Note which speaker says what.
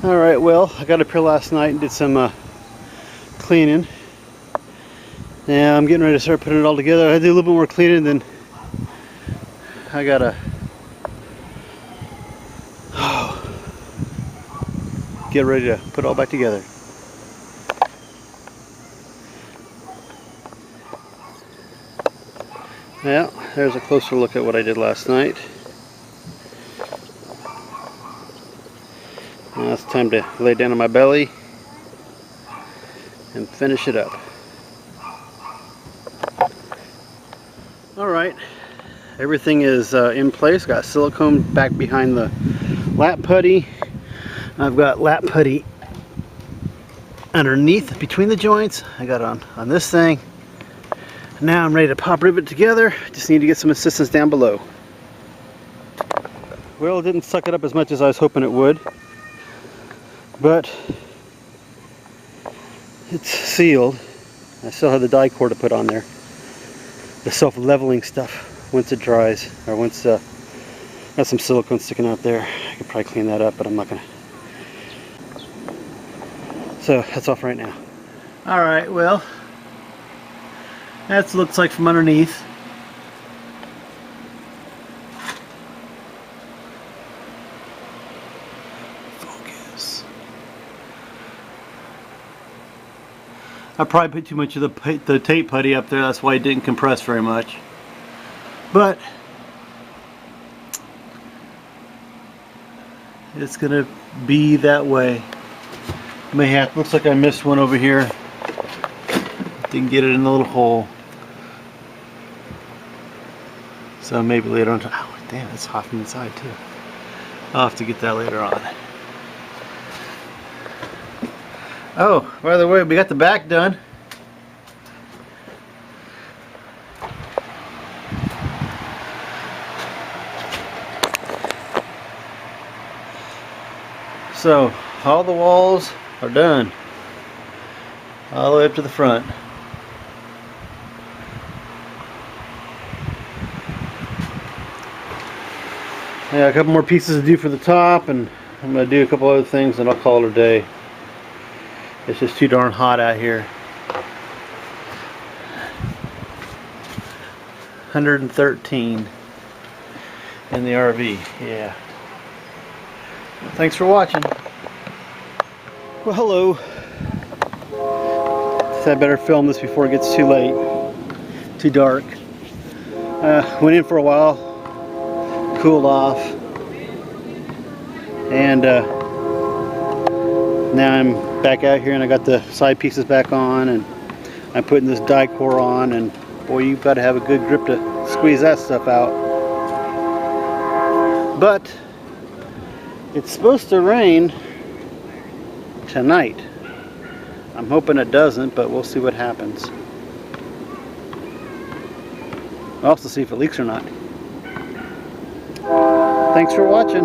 Speaker 1: Alright, well, I got up here last night and did some cleaning. Now I'm getting ready to start putting it all together. I do a little bit more cleaning, then I gotta get ready to put it all back together. Well, there's a closer look at what I did last night. Now it's time to lay down on my belly and finish it up. Alright, everything is in place. Got silicone back behind the lap putty. I've got lap putty underneath between the joints. I got it on this thing. Now I'm ready to pop rivet together. Just need to get some assistance down below. Well, it didn't suck it up as much as I was hoping it would, but it's sealed. I still have the die core to put on there. The self-leveling stuff once it dries, or once got some silicone sticking out there. I could probably clean that up, but I'm not gonna. So that's off right now. All right, well, that's what it looks like from underneath. Focus. I probably put too much of the tape putty up there. That's why it didn't compress very much. But it's gonna be that way. Looks like I missed one over here. Didn't get it in the little hole. So maybe later on. Oh damn, it's hot from inside too. I'll have to get that later on. Oh, by the way, we got the back done. So, all the walls are done. All the way up to the front. I got a couple more pieces to do for the top, and I'm going to do a couple other things, and I'll call it a day. It's just too darn hot out here. 113 in the RV, yeah. Thanks for watching. Well, hello. I better film this before it gets too late, too dark. Went in for a while, cooled off, and now I'm back out here and I got the side pieces back on, and I'm putting this die core on, and boy, you've got to have a good grip to squeeze that stuff out. But it's supposed to rain tonight. I'm hoping it doesn't, but we'll see what happens. I'll also see if it leaks or not. Thanks for watching.